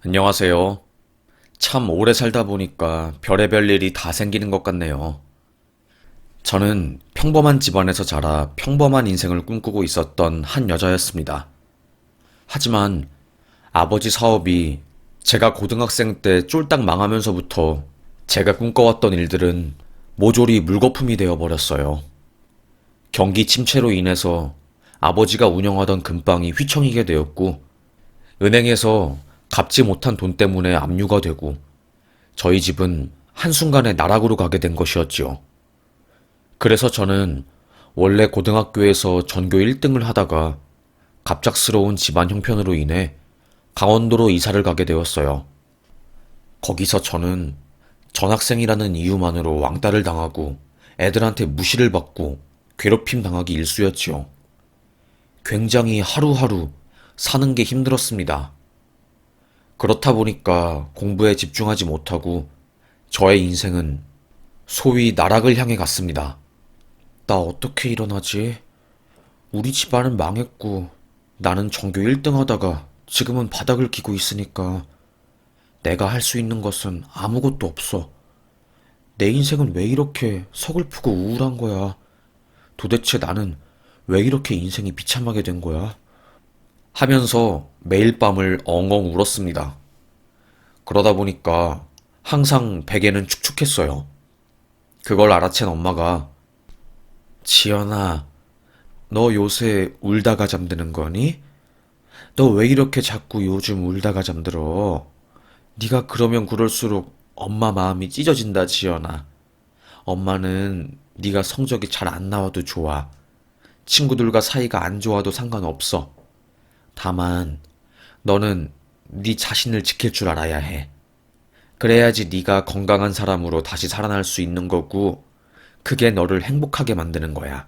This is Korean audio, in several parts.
안녕하세요. 참 오래 살다 보니까 별의별 일이 다 생기는 것 같네요. 저는 평범한 집안에서 자라 평범한 인생을 꿈꾸고 있었던 한 여자였습니다. 하지만 아버지 사업이 제가 고등학생 때 쫄딱 망하면서부터 제가 꿈꿔왔던 일들은 모조리 물거품이 되어 버렸어요. 경기 침체로 인해서 아버지가 운영하던 금방이 휘청이게 되었고, 은행에서 갚지 못한 돈 때문에 압류가 되고, 저희 집은 한순간에 나락으로 가게 된 것이었지요. 그래서 저는 원래 고등학교에서 전교 1등을 하다가 갑작스러운 집안 형편으로 인해 강원도로 이사를 가게 되었어요. 거기서 저는 전학생이라는 이유만으로 왕따를 당하고 애들한테 무시를 받고 괴롭힘 당하기 일쑤였지요. 굉장히 하루하루 사는 게 힘들었습니다. 그렇다 보니까 공부에 집중하지 못하고 저의 인생은 소위 나락을 향해 갔습니다. 나 어떻게 일어나지? 우리 집안은 망했고 나는 전교 1등 하다가 지금은 바닥을 기고 있으니까 내가 할 수 있는 것은 아무것도 없어. 내 인생은 왜 이렇게 서글프고 우울한 거야? 도대체 나는 왜 이렇게 인생이 비참하게 된 거야? 하면서 매일 밤을 엉엉 울었습니다. 그러다 보니까 항상 베개는 축축했어요. 그걸 알아챈 엄마가 지연아, 너 요새 울다가 잠드는 거니? 너 왜 이렇게 자꾸 요즘 울다가 잠들어? 네가 그러면 그럴수록 엄마 마음이 찢어진다, 지연아. 엄마는 네가 성적이 잘 안 나와도 좋아. 친구들과 사이가 안 좋아도 상관없어. 다만 너는 네 자신을 지킬 줄 알아야 해. 그래야지 네가 건강한 사람으로 다시 살아날 수 있는 거고, 그게 너를 행복하게 만드는 거야.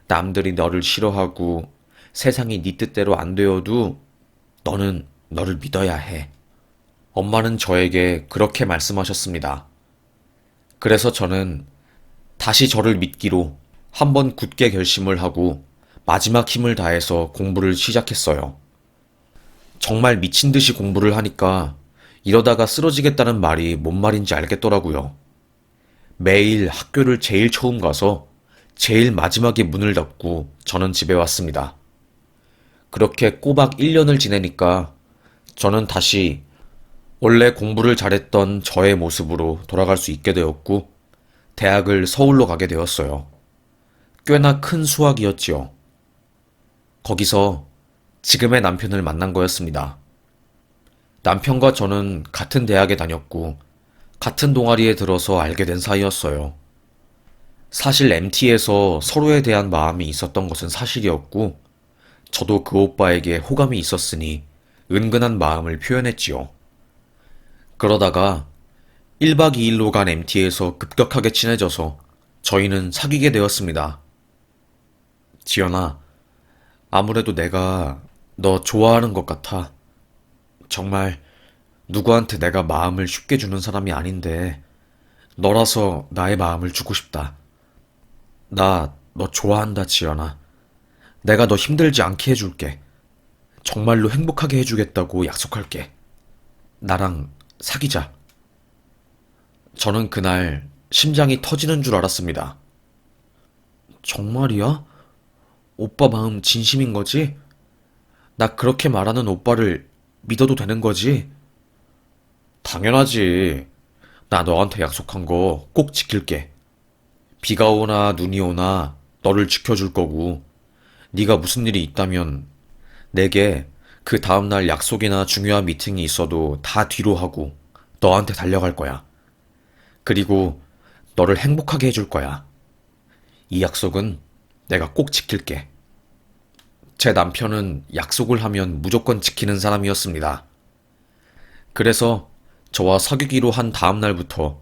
남들이 너를 싫어하고 세상이 네 뜻대로 안 되어도 너는 너를 믿어야 해. 엄마는 저에게 그렇게 말씀하셨습니다. 그래서 저는 다시 저를 믿기로 한번 굳게 결심을 하고 마지막 힘을 다해서 공부를 시작했어요. 정말 미친 듯이 공부를 하니까 이러다가 쓰러지겠다는 말이 뭔 말인지 알겠더라고요. 매일 학교를 제일 처음 가서 제일 마지막에 문을 닫고 저는 집에 왔습니다. 그렇게 꼬박 1년을 지내니까 저는 다시 원래 공부를 잘했던 저의 모습으로 돌아갈 수 있게 되었고, 대학을 서울로 가게 되었어요. 꽤나 큰 수확이었지요. 거기서 지금의 남편을 만난 거였습니다. 남편과 저는 같은 대학에 다녔고, 같은 동아리에 들어서 알게 된 사이였어요. 사실 MT에서 서로에 대한 마음이 있었던 것은 사실이었고, 저도 그 오빠에게 호감이 있었으니 은근한 마음을 표현했지요. 그러다가 1박 2일로 간 MT에서 급격하게 친해져서 저희는 사귀게 되었습니다. 지연아, 아무래도 내가 너 좋아하는 것 같아. 정말 누구한테 내가 마음을 쉽게 주는 사람이 아닌데, 너라서 나의 마음을 주고 싶다. 나 너 좋아한다, 지연아. 내가 너 힘들지 않게 해줄게. 정말로 행복하게 해주겠다고 약속할게. 나랑 사귀자. 저는 그날 심장이 터지는 줄 알았습니다. 정말이야? 오빠 마음 진심인 거지? 나 그렇게 말하는 오빠를 믿어도 되는 거지? 당연하지. 나 너한테 약속한 거 꼭 지킬게. 비가 오나 눈이 오나 너를 지켜줄 거고, 네가 무슨 일이 있다면 내게 그 다음날 약속이나 중요한 미팅이 있어도 다 뒤로 하고 너한테 달려갈 거야. 그리고 너를 행복하게 해줄 거야. 이 약속은 내가 꼭 지킬게. 제 남편은 약속을 하면 무조건 지키는 사람이었습니다. 그래서 저와 사귀기로 한 다음 날부터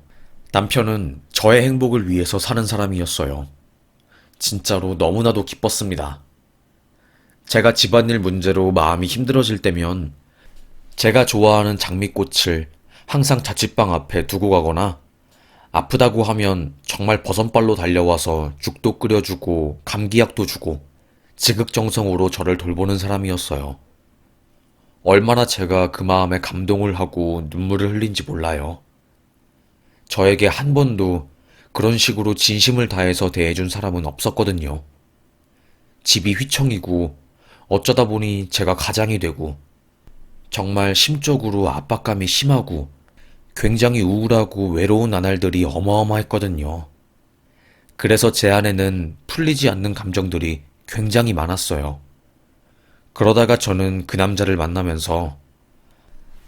남편은 저의 행복을 위해서 사는 사람이었어요. 진짜로 너무나도 기뻤습니다. 제가 집안일 문제로 마음이 힘들어질 때면 제가 좋아하는 장미꽃을 항상 자취방 앞에 두고 가거나, 아프다고 하면 정말 버선발로 달려와서 죽도 끓여주고 감기약도 주고 지극정성으로 저를 돌보는 사람이었어요. 얼마나 제가 그 마음에 감동을 하고 눈물을 흘린지 몰라요. 저에게 한 번도 그런 식으로 진심을 다해서 대해준 사람은 없었거든요. 집이 휘청이고 어쩌다 보니 제가 가장이 되고 정말 심적으로 압박감이 심하고 굉장히 우울하고 외로운 나날들이 어마어마했거든요. 그래서 제 안에는 풀리지 않는 감정들이 굉장히 많았어요. 그러다가 저는 그 남자를 만나면서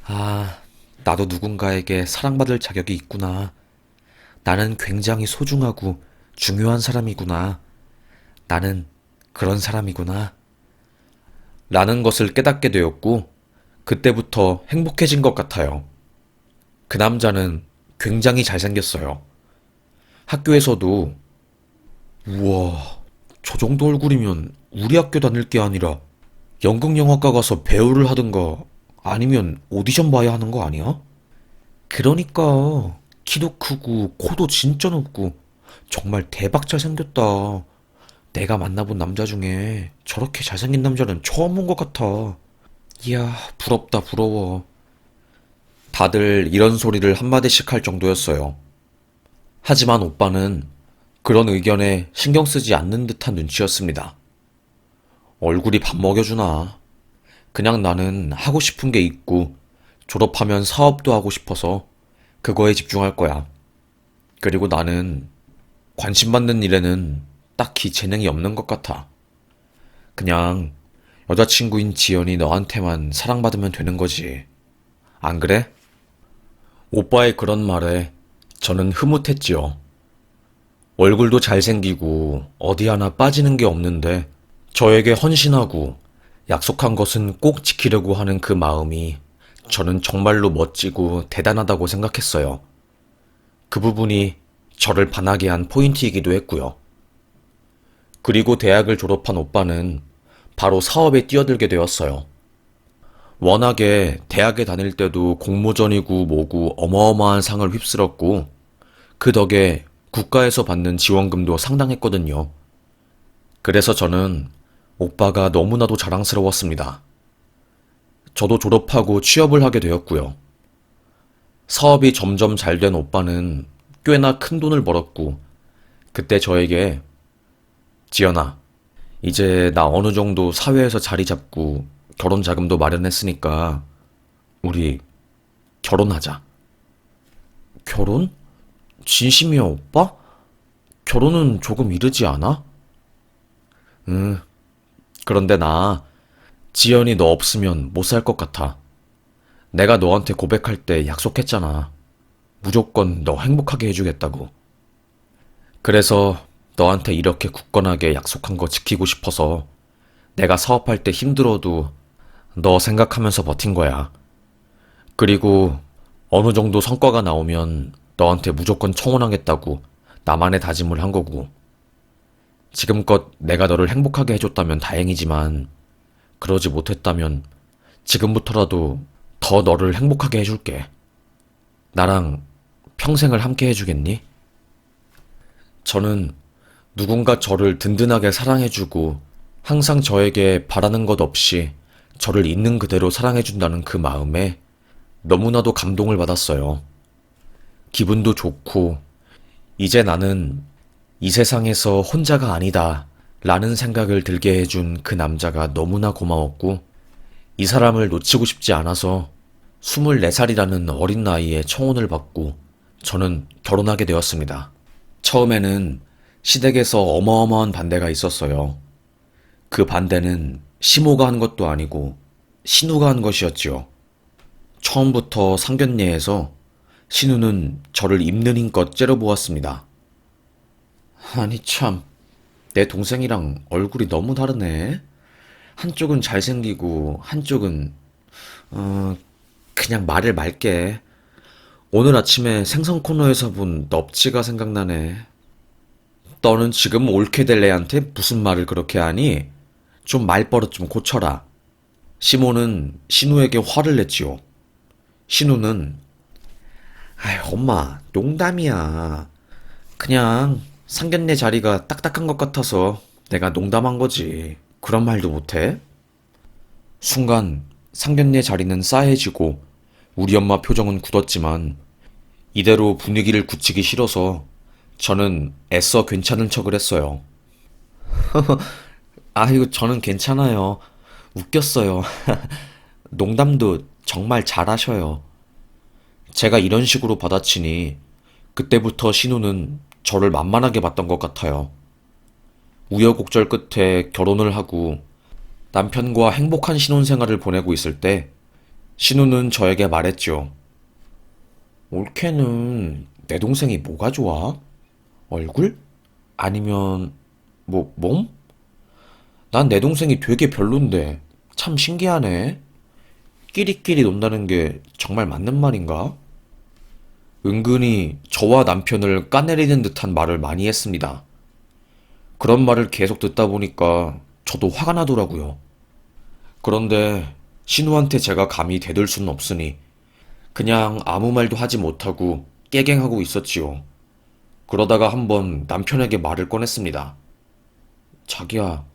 아, 나도 누군가에게 사랑받을 자격이 있구나. 나는 굉장히 소중하고 중요한 사람이구나. 나는 그런 사람이구나. 라는 것을 깨닫게 되었고, 그때부터 행복해진 것 같아요. 그 남자는 굉장히 잘생겼어요. 학교에서도, 우와, 저 정도 얼굴이면 우리 학교 다닐 게 아니라 연극영화과 가서 배우를 하든가 아니면 오디션 봐야 하는 거 아니야? 그러니까 키도 크고 코도 진짜 높고 정말 대박 잘생겼다. 내가 만나본 남자 중에 저렇게 잘생긴 남자는 처음 본 것 같아. 이야, 부럽다, 부러워. 다들 이런 소리를 한마디씩 할 정도였어요. 하지만 오빠는 그런 의견에 신경 쓰지 않는 듯한 눈치였습니다. 얼굴이 밥 먹여주나. 그냥 나는 하고 싶은 게 있고 졸업하면 사업도 하고 싶어서 그거에 집중할 거야. 그리고 나는 관심 받는 일에는 딱히 재능이 없는 것 같아. 그냥 여자친구인 지연이 너한테만 사랑받으면 되는 거지. 안 그래? 오빠의 그런 말에 저는 흐뭇했지요. 얼굴도 잘생기고 어디 하나 빠지는 게 없는데 저에게 헌신하고 약속한 것은 꼭 지키려고 하는 그 마음이 저는 정말로 멋지고 대단하다고 생각했어요. 그 부분이 저를 반하게 한 포인트이기도 했고요. 그리고 대학을 졸업한 오빠는 바로 사업에 뛰어들게 되었어요. 워낙에 대학에 다닐 때도 공모전이고 뭐고 어마어마한 상을 휩쓸었고 그 덕에 국가에서 받는 지원금도 상당했거든요. 그래서 저는 오빠가 너무나도 자랑스러웠습니다. 저도 졸업하고 취업을 하게 되었고요. 사업이 점점 잘 된 오빠는 꽤나 큰 돈을 벌었고 그때 저에게 지연아, 이제 나 어느 정도 사회에서 자리 잡고 결혼 자금도 마련했으니까 우리 결혼하자. 결혼? 진심이야, 오빠? 결혼은 조금 이르지 않아? 응. 그런데 나 지연이 너 없으면 못 살 것 같아. 내가 너한테 고백할 때 약속했잖아. 무조건 너 행복하게 해주겠다고. 그래서 너한테 이렇게 굳건하게 약속한 거 지키고 싶어서 내가 사업할 때 힘들어도 너 생각하면서 버틴 거야. 그리고 어느 정도 성과가 나오면 너한테 무조건 청혼하겠다고 나만의 다짐을 한 거고. 지금껏 내가 너를 행복하게 해줬다면 다행이지만 그러지 못했다면 지금부터라도 더 너를 행복하게 해줄게. 나랑 평생을 함께 해주겠니? 저는 누군가 저를 든든하게 사랑해주고 항상 저에게 바라는 것 없이 저를 있는 그대로 사랑해준다는 그 마음에 너무나도 감동을 받았어요. 기분도 좋고 이제 나는 이 세상에서 혼자가 아니다 라는 생각을 들게 해준 그 남자가 너무나 고마웠고 이 사람을 놓치고 싶지 않아서 24살이라는 어린 나이에 청혼을 받고 저는 결혼하게 되었습니다. 처음에는 시댁에서 어마어마한 반대가 있었어요. 그 반대는 시모가 한 것도 아니고 신우가 한 것이었지요. 처음부터 상견례에서 신우는 저를 입는 힘껏 째려보았습니다. 아니 참, 내 동생이랑 얼굴이 너무 다르네. 한쪽은 잘생기고 한쪽은 그냥 말을 말게. 오늘 아침에 생선 코너에서 본 넙치가 생각나네. 너는 지금 올케델레한테 무슨 말을 그렇게 하니? 좀 말버릇 좀 고쳐라. 시모는 신우에게 화를 냈지요. 신우는 아이 엄마 농담이야. 그냥 상견례 자리가 딱딱한 것 같아서 내가 농담한 거지. 그런 말도 못해? 순간 상견례 자리는 싸해지고 우리 엄마 표정은 굳었지만 이대로 분위기를 굳히기 싫어서 저는 애써 괜찮은 척을 했어요. 아이고, 저는 괜찮아요. 웃겼어요. 농담도 정말 잘하셔요. 제가 이런 식으로 받아치니 그때부터 신우는 저를 만만하게 봤던 것 같아요. 우여곡절 끝에 결혼을 하고 남편과 행복한 신혼생활을 보내고 있을 때 신우는 저에게 말했죠. 올케는 내 동생이 뭐가 좋아? 얼굴? 아니면 몸? 난 내 동생이 되게 별론데 참 신기하네. 끼리끼리 논다는 게 정말 맞는 말인가? 은근히 저와 남편을 까내리는 듯한 말을 많이 했습니다. 그런 말을 계속 듣다 보니까 저도 화가 나더라고요. 그런데 신우한테 제가 감히 대들 수는 없으니 그냥 아무 말도 하지 못하고 깨갱하고 있었지요. 그러다가 한번 남편에게 말을 꺼냈습니다. 자기야,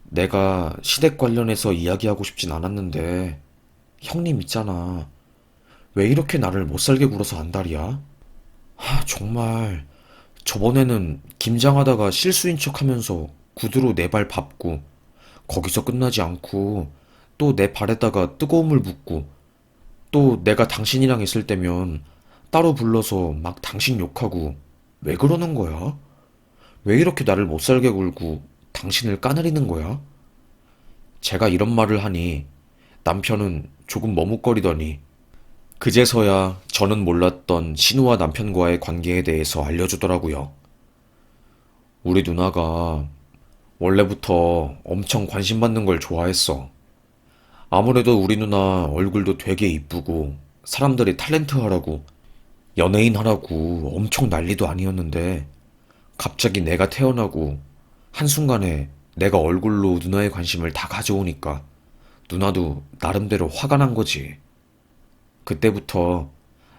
내가 시댁 관련해서 이야기하고 싶진 않았는데 형님 있잖아. 왜 이렇게 나를 못살게 굴어서 안달이야? 정말 저번에는 김장하다가 실수인 척하면서 구두로 내 발 밟고 거기서 끝나지 않고 또 내 발에다가 뜨거운 물 붓고 또 내가 당신이랑 있을 때면 따로 불러서 막 당신 욕하고 왜 그러는 거야? 왜 이렇게 나를 못살게 굴고 당신을 까내리는 거야? 제가 이런 말을 하니 남편은 조금 머뭇거리더니 그제서야 저는 몰랐던 신우와 남편과의 관계에 대해서 알려주더라고요. 우리 누나가 원래부터 엄청 관심받는 걸 좋아했어. 아무래도 우리 누나 얼굴도 되게 이쁘고 사람들이 탤런트 하라고 연예인 하라고 엄청 난리도 아니었는데 갑자기 내가 태어나고 한순간에 내가 얼굴로 누나의 관심을 다 가져오니까 누나도 나름대로 화가 난 거지. 그때부터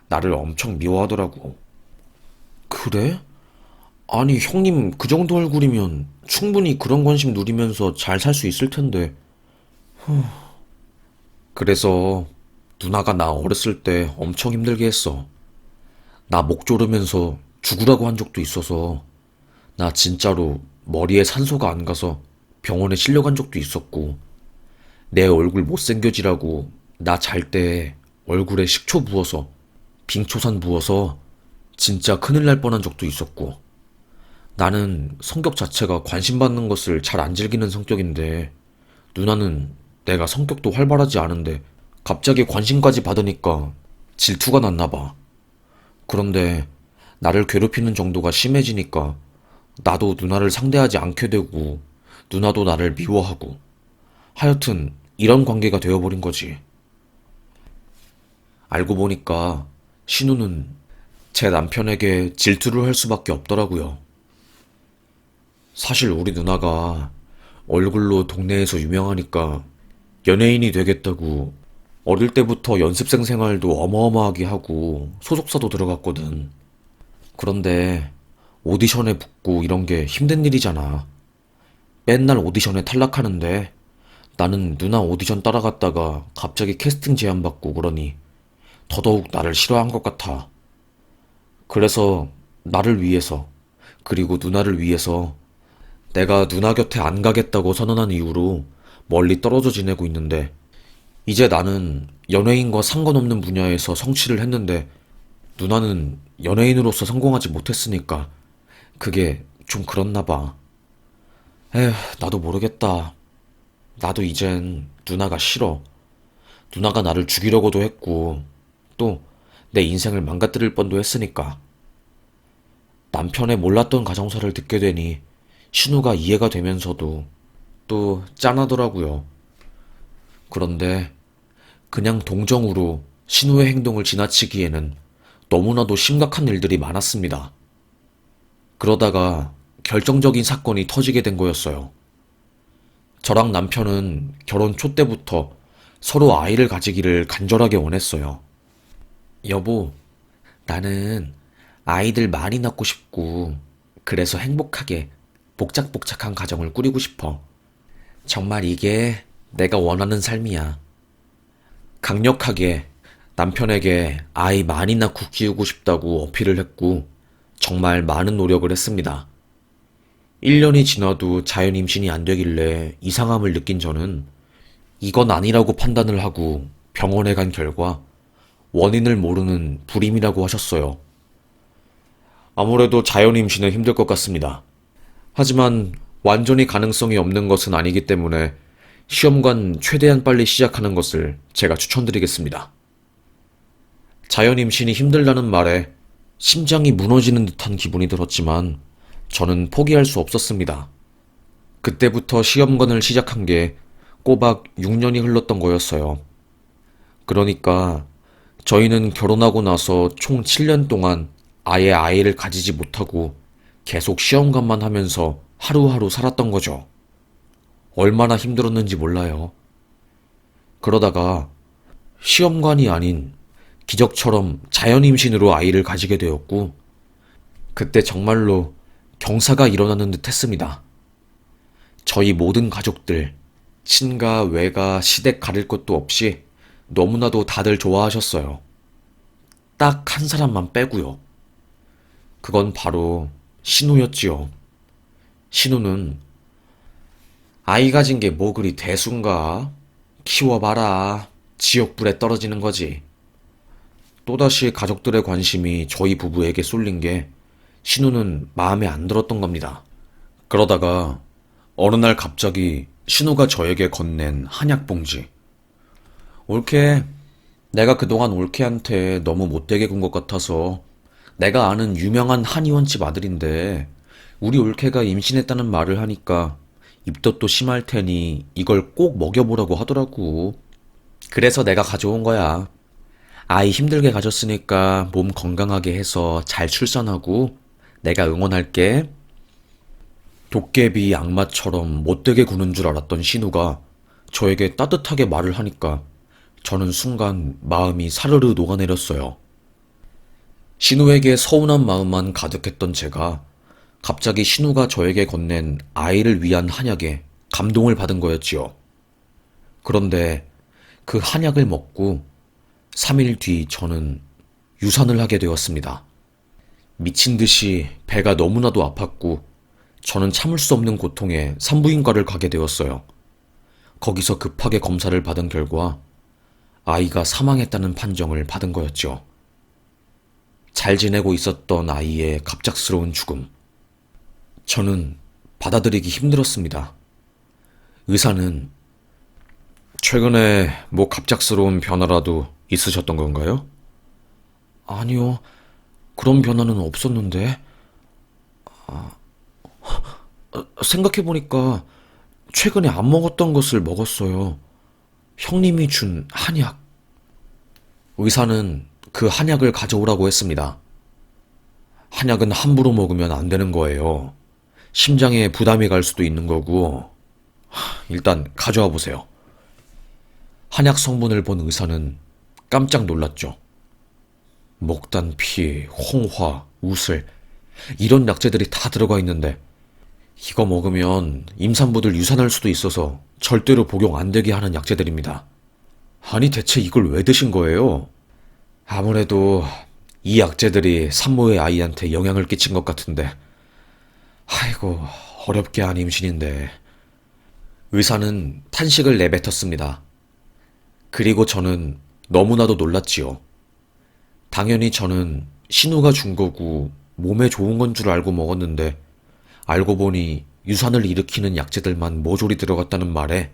나를 엄청 미워하더라고. 그래? 아니, 형님 그 정도 얼굴이면 충분히 그런 관심 누리면서 잘 살 수 있을 텐데. 그래서 누나가 나 어렸을 때 엄청 힘들게 했어. 나 목 조르면서 죽으라고 한 적도 있어서 나 진짜로 머리에 산소가 안 가서 병원에 실려간 적도 있었고 내 얼굴 못생겨지라고 나 잘 때 얼굴에 식초 부어서 빙초산 부어서 진짜 큰일 날 뻔한 적도 있었고 나는 성격 자체가 관심받는 것을 잘 안 즐기는 성격인데 누나는 내가 성격도 활발하지 않은데 갑자기 관심까지 받으니까 질투가 났나 봐. 그런데 나를 괴롭히는 정도가 심해지니까 나도 누나를 상대하지 않게 되고 누나도 나를 미워하고 하여튼 이런 관계가 되어버린 거지. 알고 보니까 신우는 제 남편에게 질투를 할 수밖에 없더라고요. 사실 우리 누나가 얼굴로 동네에서 유명하니까 연예인이 되겠다고 어릴 때부터 연습생 생활도 어마어마하게 하고 소속사도 들어갔거든. 그런데 오디션에 붙고 이런 게 힘든 일이잖아. 맨날 오디션에 탈락하는데 나는 누나 오디션 따라갔다가 갑자기 캐스팅 제안 받고 그러니 더더욱 나를 싫어한 것 같아. 그래서 나를 위해서, 그리고 누나를 위해서 내가 누나 곁에 안 가겠다고 선언한 이후로 멀리 떨어져 지내고 있는데 이제 나는 연예인과 상관없는 분야에서 성취를 했는데 누나는 연예인으로서 성공하지 못했으니까 그게 좀 그렇나 봐. 에휴, 나도 모르겠다. 나도 이젠 누나가 싫어. 누나가 나를 죽이려고도 했고 또 내 인생을 망가뜨릴 뻔도 했으니까. 남편의 몰랐던 가정사를 듣게 되니 신우가 이해가 되면서도 또 짠하더라고요. 그런데 그냥 동정으로 신우의 행동을 지나치기에는 너무나도 심각한 일들이 많았습니다. 그러다가 결정적인 사건이 터지게 된 거였어요. 저랑 남편은 결혼 초 때부터 서로 아이를 가지기를 간절하게 원했어요. 여보, 나는 아이들 많이 낳고 싶고, 그래서 행복하게 복작복작한 가정을 꾸리고 싶어. 정말 이게 내가 원하는 삶이야. 강력하게 남편에게 아이 많이 낳고 키우고 싶다고 어필을 했고, 정말 많은 노력을 했습니다. 1년이 지나도 자연 임신이 안 되길래 이상함을 느낀 저는 이건 아니라고 판단을 하고 병원에 간 결과 원인을 모르는 불임이라고 하셨어요. 아무래도 자연 임신은 힘들 것 같습니다. 하지만 완전히 가능성이 없는 것은 아니기 때문에 시험관 최대한 빨리 시작하는 것을 제가 추천드리겠습니다. 자연 임신이 힘들다는 말에 심장이 무너지는 듯한 기분이 들었지만 저는 포기할 수 없었습니다. 그때부터 시험관을 시작한 게 꼬박 6년이 흘렀던 거였어요. 그러니까 저희는 결혼하고 나서 총 7년 동안 아예 아이를 가지지 못하고 계속 시험관만 하면서 하루하루 살았던 거죠. 얼마나 힘들었는지 몰라요. 그러다가 시험관이 아닌 기적처럼 자연 임신으로 아이를 가지게 되었고, 그때 정말로 경사가 일어나는 듯 했습니다. 저희 모든 가족들, 친가, 외가, 시댁 가릴 것도 없이 너무나도 다들 좋아하셨어요. 딱 한 사람만 빼고요. 그건 바로 신우였지요. 신우는 아이 가진 게 뭐 그리 대수인가? 키워봐라. 지옥불에 떨어지는 거지. 또다시 가족들의 관심이 저희 부부에게 쏠린 게 신우는 마음에 안 들었던 겁니다. 그러다가 어느 날 갑자기 신우가 저에게 건넨 한약 봉지. 올케, 내가 그동안 올케한테 너무 못되게 군 것 같아서 내가 아는 유명한 한의원집 아들인데 우리 올케가 임신했다는 말을 하니까 입덧도 심할 테니 이걸 꼭 먹여보라고 하더라고. 그래서 내가 가져온 거야. 아이 힘들게 가졌으니까 몸 건강하게 해서 잘 출산하고 내가 응원할게. 도깨비 악마처럼 못되게 구는 줄 알았던 신우가 저에게 따뜻하게 말을 하니까 저는 순간 마음이 사르르 녹아내렸어요. 신우에게 서운한 마음만 가득했던 제가 갑자기 신우가 저에게 건넨 아이를 위한 한약에 감동을 받은 거였지요. 그런데 그 한약을 먹고 3일 뒤 저는 유산을 하게 되었습니다. 미친 듯이 배가 너무나도 아팠고 저는 참을 수 없는 고통에 산부인과를 가게 되었어요. 거기서 급하게 검사를 받은 결과 아이가 사망했다는 판정을 받은 거였죠. 잘 지내고 있었던 아이의 갑작스러운 죽음. 저는 받아들이기 힘들었습니다. 의사는 최근에 뭐 갑작스러운 변화라도 있으셨던 건가요? 아니요, 그런 변화는 없었는데. 생각해보니까 최근에 안 먹었던 것을 먹었어요. 형님이 준 한약. 의사는 그 한약을 가져오라고 했습니다. 한약은 함부로 먹으면 안 되는 거예요. 심장에 부담이 갈 수도 있는 거고. 일단 가져와 보세요. 한약 성분을 본 의사는 깜짝 놀랐죠. 목단피, 홍화, 우슬, 이런 약재들이 다 들어가 있는데 이거 먹으면 임산부들 유산할 수도 있어서 절대로 복용 안 되게 하는 약재들입니다. 아니 대체 이걸 왜 드신 거예요? 아무래도 이 약재들이 산모의 아이한테 영향을 끼친 것 같은데. 아이고, 어렵게 한 임신인데. 의사는 탄식을 내뱉었습니다. 그리고 저는 너무나도 놀랐지요. 당연히 저는 신우가 준 거고 몸에 좋은 건 줄 알고 먹었는데 알고 보니 유산을 일으키는 약재들만 모조리 들어갔다는 말에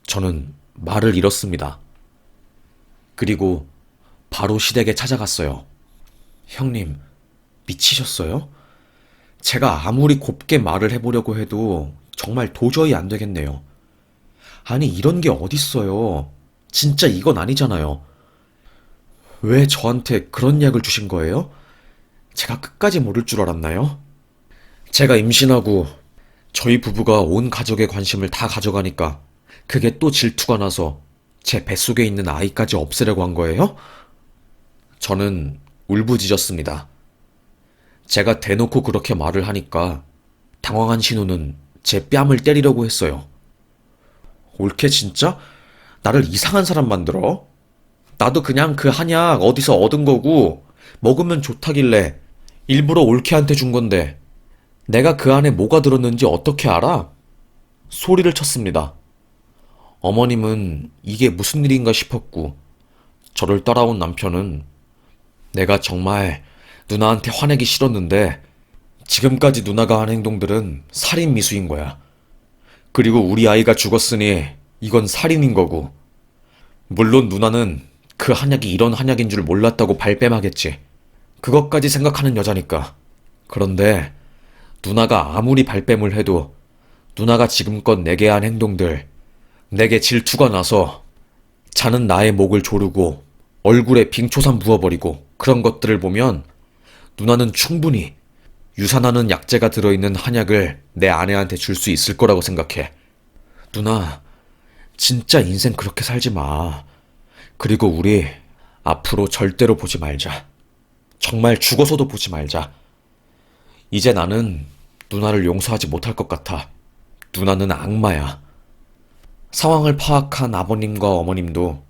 저는 말을 잃었습니다. 그리고 바로 시댁에 찾아갔어요. 형님, 미치셨어요? 제가 아무리 곱게 말을 해보려고 해도 정말 도저히 안 되겠네요. 아니, 이런 게 어딨어요. 진짜 이건 아니잖아요. 왜 저한테 그런 약을 주신 거예요? 제가 끝까지 모를 줄 알았나요? 제가 임신하고 저희 부부가 온 가족의 관심을 다 가져가니까 그게 또 질투가 나서 제 뱃속에 있는 아이까지 없애려고 한 거예요? 저는 울부짖었습니다. 제가 대놓고 그렇게 말을 하니까 당황한 신우는 제 뺨을 때리려고 했어요. 올케 진짜? 나를 이상한 사람 만들어? 나도 그냥 그 한약 어디서 얻은 거고, 먹으면 좋다길래 일부러 올케한테 준 건데, 내가 그 안에 뭐가 들었는지 어떻게 알아? 소리를 쳤습니다. 어머님은 이게 무슨 일인가 싶었고, 저를 따라온 남편은 내가 정말 누나한테 화내기 싫었는데, 지금까지 누나가 한 행동들은 살인 미수인 거야. 그리고 우리 아이가 죽었으니 이건 살인인 거고, 물론 누나는 그 한약이 이런 한약인 줄 몰랐다고 발뺌하겠지. 그것까지 생각하는 여자니까. 그런데 누나가 아무리 발뺌을 해도 누나가 지금껏 내게 한 행동들, 내게 질투가 나서 자는 나의 목을 조르고 얼굴에 빙초산 부어버리고 그런 것들을 보면 누나는 충분히 유산하는 약재가 들어있는 한약을 내 아내한테 줄 수 있을 거라고 생각해. 누나, 진짜 인생 그렇게 살지 마. 그리고 우리 앞으로 절대로 보지 말자. 정말 죽어서도 보지 말자. 이제 나는 누나를 용서하지 못할 것 같아. 누나는 악마야. 상황을 파악한 아버님과 어머님도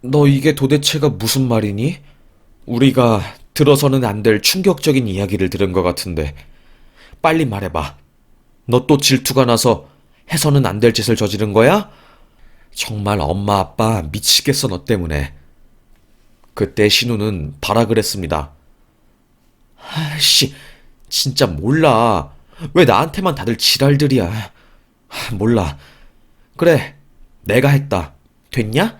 너 이게 도대체가 무슨 말이니? 우리가 들어서는 안 될 충격적인 이야기를 들은 것 같은데 빨리 말해봐. 너 또 질투가 나서 해서는 안 될 짓을 저지른 거야? 정말 엄마 아빠 미치겠어 너 때문에. 그때 신우는 발악을 했습니다. 아씨, 진짜 몰라. 왜 나한테만 다들 지랄들이야. 몰라. 그래, 내가 했다. 됐냐?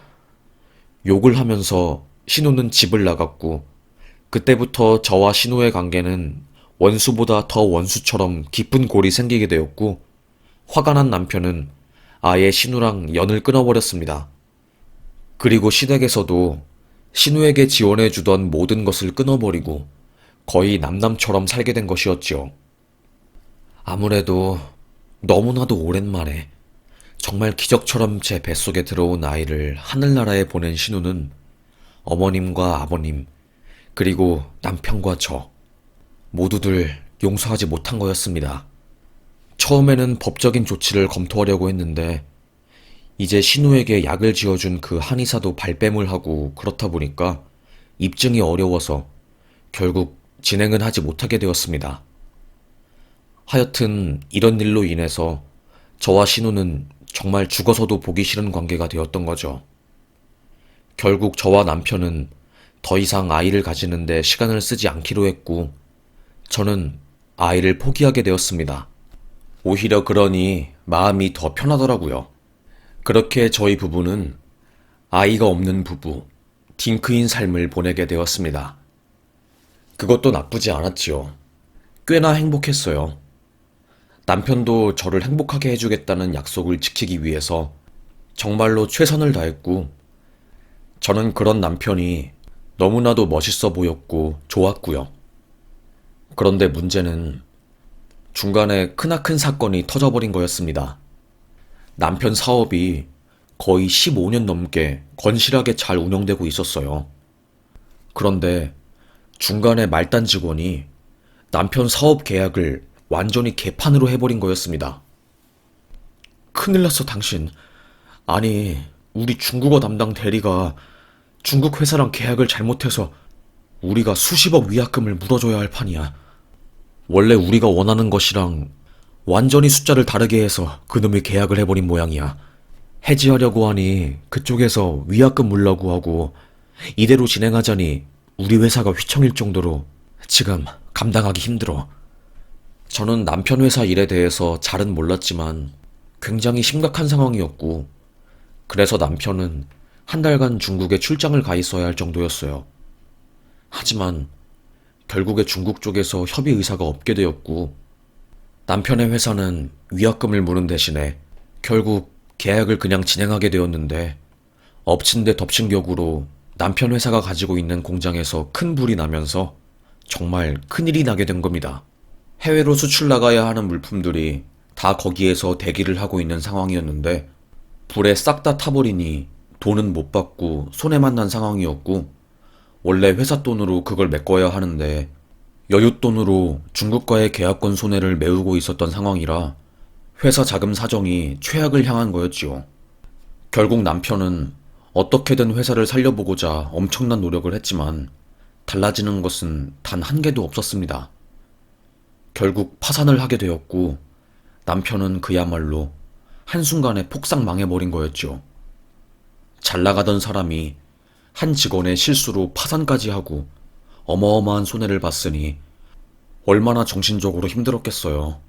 욕을 하면서 신우는 집을 나갔고, 그때부터 저와 신우의 관계는 원수보다 더 원수처럼 깊은 골이 생기게 되었고, 화가 난 남편은 아예 신우랑 연을 끊어버렸습니다. 그리고 시댁에서도 신우에게 지원해주던 모든 것을 끊어버리고 거의 남남처럼 살게 된 것이었지요. 아무래도 너무나도 오랜만에 정말 기적처럼 제 뱃속에 들어온 아이를 하늘나라에 보낸 신우는 어머님과 아버님, 그리고 남편과 저 모두들 용서하지 못한 거였습니다. 처음에는 법적인 조치를 검토하려고 했는데 이제 신우에게 약을 지어준 그 한의사도 발뺌을 하고 그렇다 보니까 입증이 어려워서 결국 진행은 하지 못하게 되었습니다. 하여튼 이런 일로 인해서 저와 신우는 정말 죽어서도 보기 싫은 관계가 되었던 거죠. 결국 저와 남편은 더 이상 아이를 가지는데 시간을 쓰지 않기로 했고 저는 아이를 포기하게 되었습니다. 오히려 그러니 마음이 더 편하더라고요. 그렇게 저희 부부는 아이가 없는 부부, 딩크인 삶을 보내게 되었습니다. 그것도 나쁘지 않았지요. 꽤나 행복했어요. 남편도 저를 행복하게 해주겠다는 약속을 지키기 위해서 정말로 최선을 다했고, 저는 그런 남편이 너무나도 멋있어 보였고 좋았고요. 그런데 문제는 중간에 크나큰 사건이 터져버린 거였습니다. 남편 사업이 거의 15년 넘게 건실하게 잘 운영되고 있었어요. 그런데 중간에 말단 직원이 남편 사업 계약을 완전히 개판으로 해버린 거였습니다. 큰일 났어, 당신. 아니, 우리 중국어 담당 대리가 중국 회사랑 계약을 잘못해서 우리가 수십억 위약금을 물어줘야 할 판이야. 원래 우리가 원하는 것이랑 완전히 숫자를 다르게 해서 그놈이 계약을 해버린 모양이야. 해지하려고 하니 그쪽에서 위약금 물라고 하고 이대로 진행하자니 우리 회사가 휘청일 정도로 지금 감당하기 힘들어. 저는 남편 회사 일에 대해서 잘은 몰랐지만 굉장히 심각한 상황이었고 그래서 남편은 한 달간 중국에 출장을 가 있어야 할 정도였어요. 하지만 결국에 중국 쪽에서 협의 의사가 없게 되었고 남편의 회사는 위약금을 무는 대신에 결국 계약을 그냥 진행하게 되었는데 엎친 데 덮친 격으로 남편 회사가 가지고 있는 공장에서 큰 불이 나면서 정말 큰일이 나게 된 겁니다. 해외로 수출 나가야 하는 물품들이 다 거기에서 대기를 하고 있는 상황이었는데 불에 싹 다 타버리니 돈은 못 받고 손해만 난 상황이었고 원래 회사 돈으로 그걸 메꿔야 하는데 여윳돈으로 중국과의 계약권 손해를 메우고 있었던 상황이라 회사 자금 사정이 최악을 향한 거였지요. 결국 남편은 어떻게든 회사를 살려보고자 엄청난 노력을 했지만 달라지는 것은 단 한 개도 없었습니다. 결국 파산을 하게 되었고 남편은 그야말로 한순간에 폭삭 망해버린 거였죠. 잘 나가던 사람이 한 직원의 실수로 파산까지 하고 어마어마한 손해를 봤으니 얼마나 정신적으로 힘들었겠어요.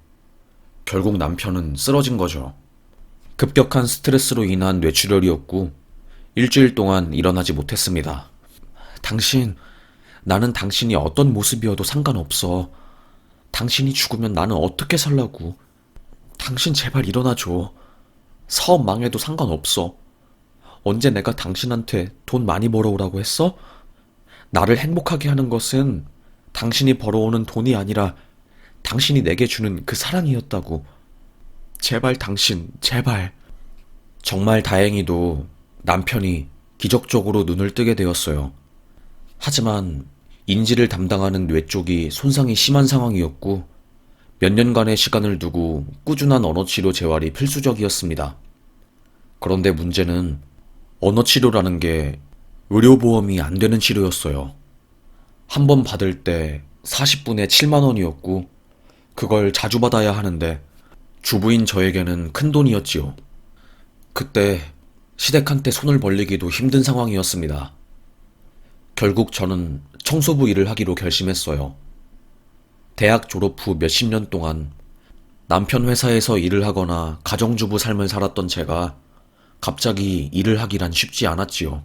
결국 남편은 쓰러진 거죠. 급격한 스트레스로 인한 뇌출혈이었고 일주일 동안 일어나지 못했습니다. 당신, 나는 당신이 어떤 모습이어도 상관없어. 당신이 죽으면 나는 어떻게 살라고. 당신 제발 일어나줘. 사업 망해도 상관없어. 언제 내가 당신한테 돈 많이 벌어오라고 했어? 나를 행복하게 하는 것은 당신이 벌어오는 돈이 아니라 당신이 내게 주는 그 사랑이었다고. 제발 당신, 제발. 정말 다행히도 남편이 기적적으로 눈을 뜨게 되었어요. 하지만 인지를 담당하는 뇌 쪽이 손상이 심한 상황이었고 몇 년간의 시간을 두고 꾸준한 언어치료 재활이 필수적이었습니다. 그런데 문제는 언어치료라는 게 의료보험이 안 되는 치료였어요. 한 번 받을 때 40분에 7만 원이었고 그걸 자주 받아야 하는데 주부인 저에게는 큰 돈이었지요. 그때 시댁한테 손을 벌리기도 힘든 상황이었습니다. 결국 저는 청소부 일을 하기로 결심했어요. 대학 졸업 후 몇십 년 동안 남편 회사에서 일을 하거나 가정주부 삶을 살았던 제가 갑자기 일을 하기란 쉽지 않았지요.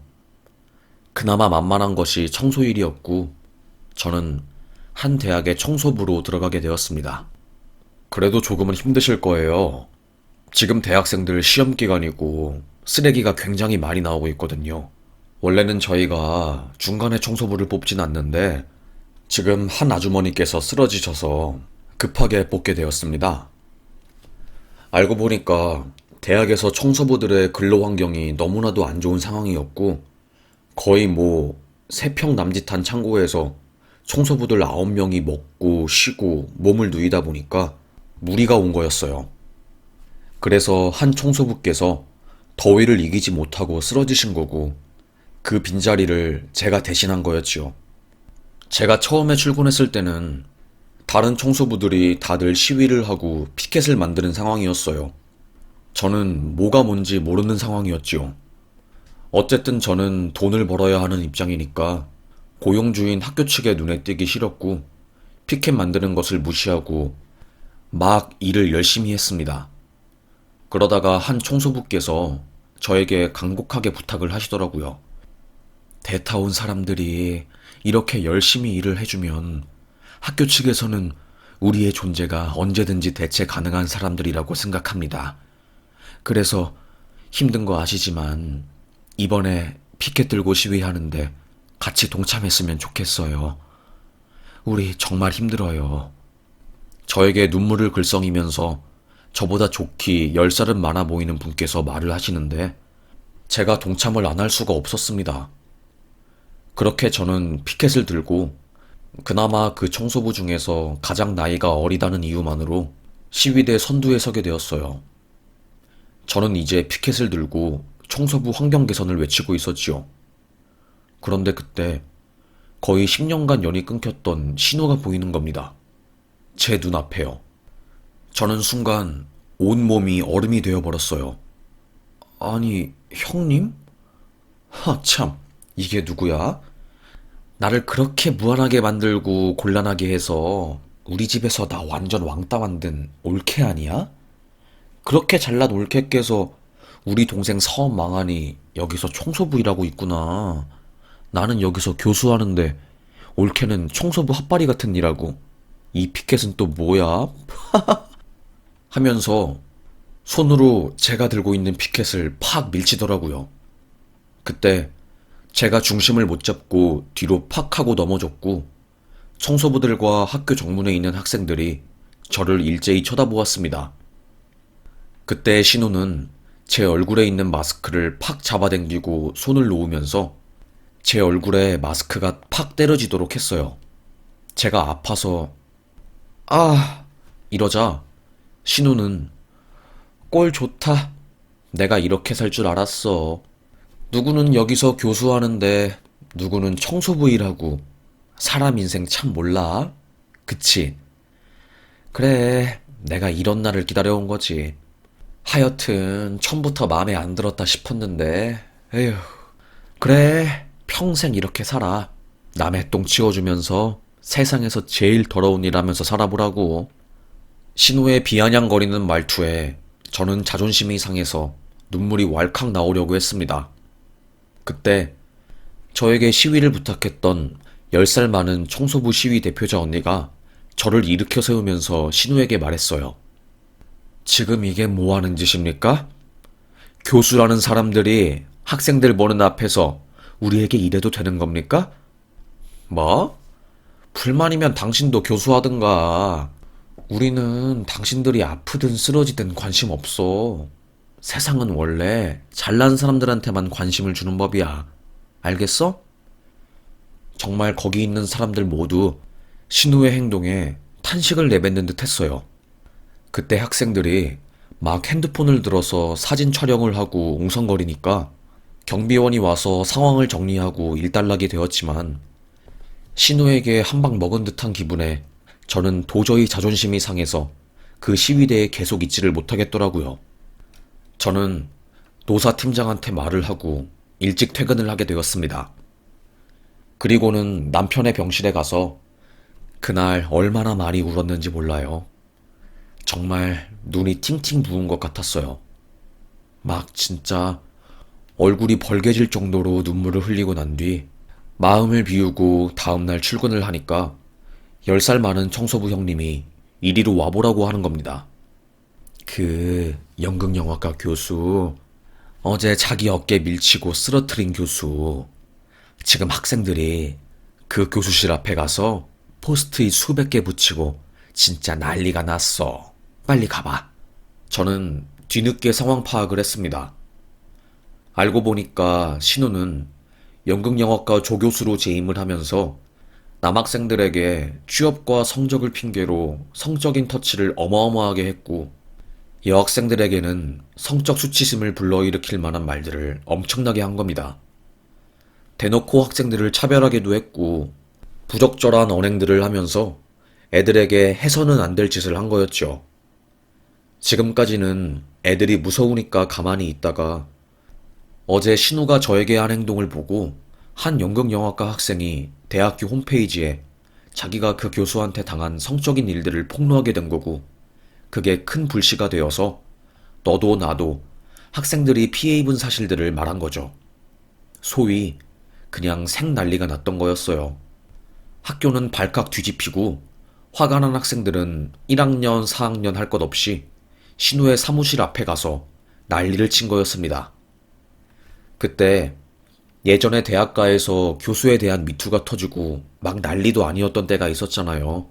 그나마 만만한 것이 청소일이었고 저는 한 대학의 청소부로 들어가게 되었습니다. 그래도 조금은 힘드실 거예요. 지금 대학생들 시험 기간이고 쓰레기가 굉장히 많이 나오고 있거든요. 원래는 저희가 중간에 청소부를 뽑진 않는데 지금 한 아주머니께서 쓰러지셔서 급하게 뽑게 되었습니다. 알고 보니까 대학에서 청소부들의 근로 환경이 너무나도 안 좋은 상황이었고 거의 뭐 3평 남짓한 창고에서 청소부들 9명이 먹고 쉬고 몸을 누이다 보니까 무리가 온 거였어요. 그래서 한 청소부께서 더위를 이기지 못하고 쓰러지신 거고 그 빈자리를 제가 대신한 거였지요. 제가 처음에 출근했을 때는 다른 청소부들이 다들 시위를 하고 피켓을 만드는 상황이었어요. 저는 뭐가 뭔지 모르는 상황이었지요. 어쨌든 저는 돈을 벌어야 하는 입장이니까 고용주인 학교 측의 눈에 띄기 싫었고 피켓 만드는 것을 무시하고 막 일을 열심히 했습니다. 그러다가 한 청소부께서 저에게 간곡하게 부탁을 하시더라고요. 대타온 사람들이 이렇게 열심히 일을 해주면 학교 측에서는 우리의 존재가 언제든지 대체 가능한 사람들이라고 생각합니다. 그래서 힘든 거 아시지만 이번에 피켓 들고 시위하는데 같이 동참했으면 좋겠어요. 우리 정말 힘들어요. 저에게 눈물을 글썽이면서 저보다 좋기 10살은 많아 보이는 분께서 말을 하시는데 제가 동참을 안 할 수가 없었습니다. 그렇게 저는 피켓을 들고 그나마 그 청소부 중에서 가장 나이가 어리다는 이유만으로 시위대 선두에 서게 되었어요. 저는 이제 피켓을 들고 청소부 환경 개선을 외치고 있었지요. 그런데 그때 거의 10년간 연이 끊겼던 신호가 보이는 겁니다. 제 눈앞에요. 저는 순간 온몸이 얼음이 되어버렸어요. 아니, 형님? 참, 이게 누구야? 나를 그렇게 무한하게 만들고 곤란하게 해서 우리 집에서 나 완전 왕따 만든 올케 아니야? 그렇게 잘난 올케께서 우리 동생 사업 망하니 여기서 청소부 일하고 있구나. 나는 여기서 교수하는데 올케는 청소부 핫바리 같은 일하고 이 피켓은 또 뭐야? 하면서 손으로 제가 들고 있는 피켓을 팍 밀치더라고요. 그때 제가 중심을 못 잡고 뒤로 팍 하고 넘어졌고 청소부들과 학교 정문에 있는 학생들이 저를 일제히 쳐다보았습니다. 그때의 신우는 제 얼굴에 있는 마스크를 팍 잡아당기고 손을 놓으면서 제 얼굴에 마스크가 팍 때려지도록 했어요. 제가 아파서 아 이러자 신우는 꼴 좋다. 내가 이렇게 살 줄 알았어. 누구는 여기서 교수하는데 누구는 청소부 일하고 사람 인생 참 몰라? 그치? 그래, 내가 이런 날을 기다려온 거지. 하여튼 처음부터 마음에 안 들었다 싶었는데 에휴, 그래, 평생 이렇게 살아. 남의 똥 치워주면서 세상에서 제일 더러운 일 하면서 살아보라고. 신우의 비아냥거리는 말투에 저는 자존심이 상해서 눈물이 왈칵 나오려고 했습니다. 그때 저에게 시위를 부탁했던 10살 많은 청소부 시위 대표자 언니가 저를 일으켜 세우면서 신우에게 말했어요. 지금 이게 뭐 하는 짓입니까? 교수라는 사람들이 학생들 보는 앞에서 우리에게 이래도 되는 겁니까? 뭐? 불만이면 당신도 교수하든가. 우리는 당신들이 아프든 쓰러지든 관심 없어. 세상은 원래 잘난 사람들한테만 관심을 주는 법이야. 알겠어? 정말 거기 있는 사람들 모두 신우의 행동에 탄식을 내뱉는 듯 했어요. 그때 학생들이 막 핸드폰을 들어서 사진 촬영을 하고 웅성거리니까 경비원이 와서 상황을 정리하고 일단락이 되었지만 신우에게 한 방 먹은 듯한 기분에 저는 도저히 자존심이 상해서 그 시위대에 계속 있지를 못하겠더라고요. 저는 노사팀장한테 말을 하고 일찍 퇴근을 하게 되었습니다. 그리고는 남편의 병실에 가서 그날 얼마나 많이 울었는지 몰라요. 정말 눈이 팅팅 부은 것 같았어요. 막 진짜 얼굴이 벌개질 정도로 눈물을 흘리고 난 뒤 마음을 비우고 다음날 출근을 하니까 10살 많은 청소부 형님이 이리로 와보라고 하는 겁니다. 그 연극영화과 교수, 어제 자기 어깨 밀치고 쓰러뜨린 교수, 지금 학생들이 그 교수실 앞에 가서 포스트잇 수백 개 붙이고 진짜 난리가 났어. 빨리 가봐. 저는 뒤늦게 상황 파악을 했습니다. 알고 보니까 신우는 연극영화과 조교수로 재임을 하면서 남학생들에게 취업과 성적을 핑계로 성적인 터치를 어마어마하게 했고 여학생들에게는 성적 수치심을 불러일으킬 만한 말들을 엄청나게 한 겁니다. 대놓고 학생들을 차별하기도 했고 부적절한 언행들을 하면서 애들에게 해서는 안 될 짓을 한 거였죠. 지금까지는 애들이 무서우니까 가만히 있다가 어제 신우가 저에게 한 행동을 보고 한 연극영화과 학생이 대학교 홈페이지에 자기가 그 교수한테 당한 성적인 일들을 폭로하게 된 거고 그게 큰 불씨가 되어서 너도 나도 학생들이 피해 입은 사실들을 말한 거죠. 소위 그냥 생난리가 났던 거였어요. 학교는 발칵 뒤집히고 화가 난 학생들은 1학년, 4학년 할 것 없이 신우의 사무실 앞에 가서 난리를 친 거였습니다. 그때 예전에 대학가에서 교수에 대한 미투가 터지고 막 난리도 아니었던 때가 있었잖아요.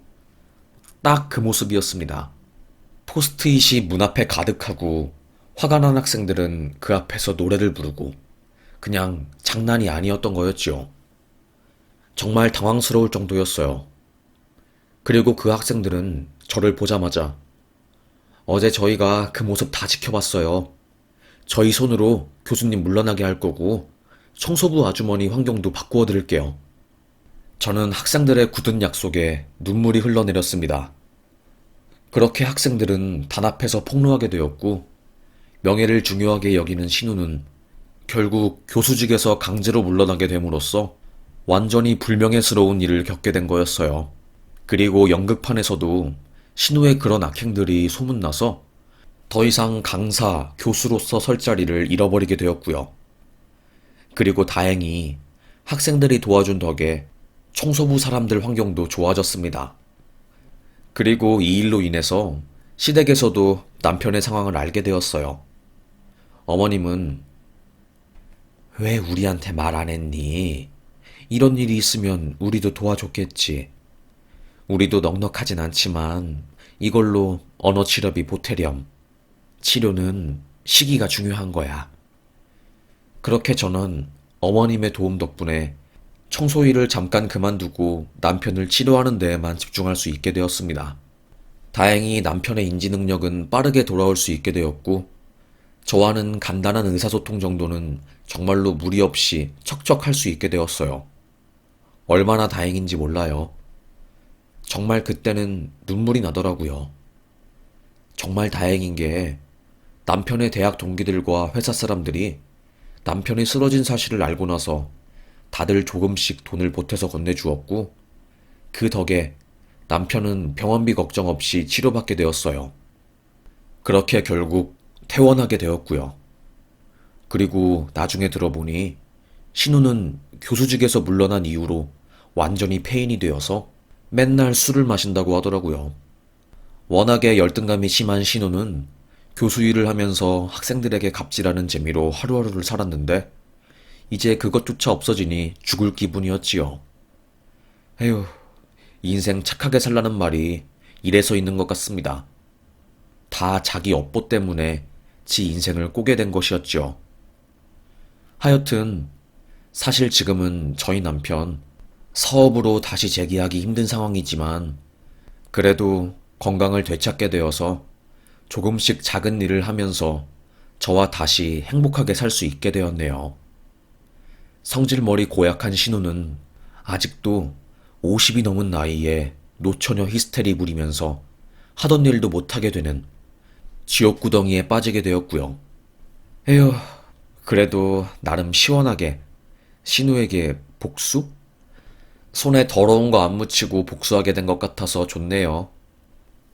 딱 그 모습이었습니다. 포스트잇이 문 앞에 가득하고 화가 난 학생들은 그 앞에서 노래를 부르고 그냥 장난이 아니었던 거였지요. 정말 당황스러울 정도였어요. 그리고 그 학생들은 저를 보자마자 어제 저희가 그 모습 다 지켜봤어요. 저희 손으로 교수님 물러나게 할 거고 청소부 아주머니 환경도 바꾸어 드릴게요. 저는 학생들의 굳은 약속에 눈물이 흘러내렸습니다. 그렇게 학생들은 단합해서 폭로하게 되었고 명예를 중요하게 여기는 신우는 결국 교수직에서 강제로 물러나게 됨으로써 완전히 불명예스러운 일을 겪게 된 거였어요. 그리고 연극판에서도 신우의 그런 악행들이 소문나서 더 이상 강사, 교수로서 설 자리를 잃어버리게 되었고요. 그리고 다행히 학생들이 도와준 덕에 청소부 사람들 환경도 좋아졌습니다. 그리고 이 일로 인해서 시댁에서도 남편의 상황을 알게 되었어요. 어머님은 왜 우리한테 말 안 했니? 이런 일이 있으면 우리도 도와줬겠지. 우리도 넉넉하진 않지만 이걸로 언어 치료비 보태렴. 치료는 시기가 중요한 거야. 그렇게 저는 어머님의 도움 덕분에 청소 일을 잠깐 그만두고 남편을 치료하는 데에만 집중할 수 있게 되었습니다. 다행히 남편의 인지 능력은 빠르게 돌아올 수 있게 되었고 저와는 간단한 의사소통 정도는 정말로 무리 없이 척척할 수 있게 되었어요. 얼마나 다행인지 몰라요. 정말 그때는 눈물이 나더라고요. 정말 다행인 게 남편의 대학 동기들과 회사 사람들이 남편이 쓰러진 사실을 알고 나서 다들 조금씩 돈을 보태서 건네주었고, 그 덕에 남편은 병원비 걱정 없이 치료받게 되었어요. 그렇게 결국 퇴원하게 되었고요. 그리고 나중에 들어보니 신우는 교수직에서 물러난 이후로 완전히 폐인이 되어서 맨날 술을 마신다고 하더라고요. 워낙에 열등감이 심한 신우는 교수 일을 하면서 학생들에게 갑질하는 재미로 하루하루를 살았는데 이제 그것조차 없어지니 죽을 기분이었지요. 에휴, 인생 착하게 살라는 말이 이래서 있는 것 같습니다. 다 자기 업보 때문에 지 인생을 꼬게 된 것이었죠. 하여튼 사실 지금은 저희 남편 사업으로 다시 재기하기 힘든 상황이지만 그래도 건강을 되찾게 되어서 조금씩 작은 일을 하면서 저와 다시 행복하게 살 수 있게 되었네요. 성질머리 고약한 신우는 아직도 50이 넘은 나이에 노처녀 히스테리 부리면서 하던 일도 못하게 되는 지옥구덩이에 빠지게 되었고요. 에휴, 그래도 나름 시원하게 신우에게 복수? 손에 더러운 거 안 묻히고 복수하게 된 것 같아서 좋네요.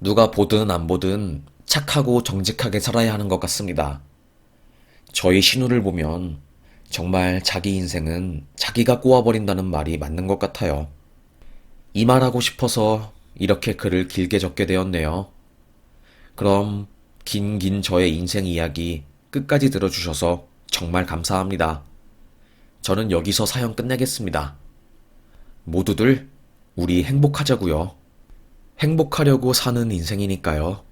누가 보든 안 보든 착하고 정직하게 살아야 하는 것 같습니다. 저희 신우를 보면 정말 자기 인생은 자기가 꼬아버린다는 말이 맞는 것 같아요. 이 말하고 싶어서 이렇게 글을 길게 적게 되었네요. 그럼 긴 저의 인생 이야기 끝까지 들어주셔서 정말 감사합니다. 저는 여기서 사연 끝내겠습니다. 모두들 우리 행복하자고요. 행복하려고 사는 인생이니까요.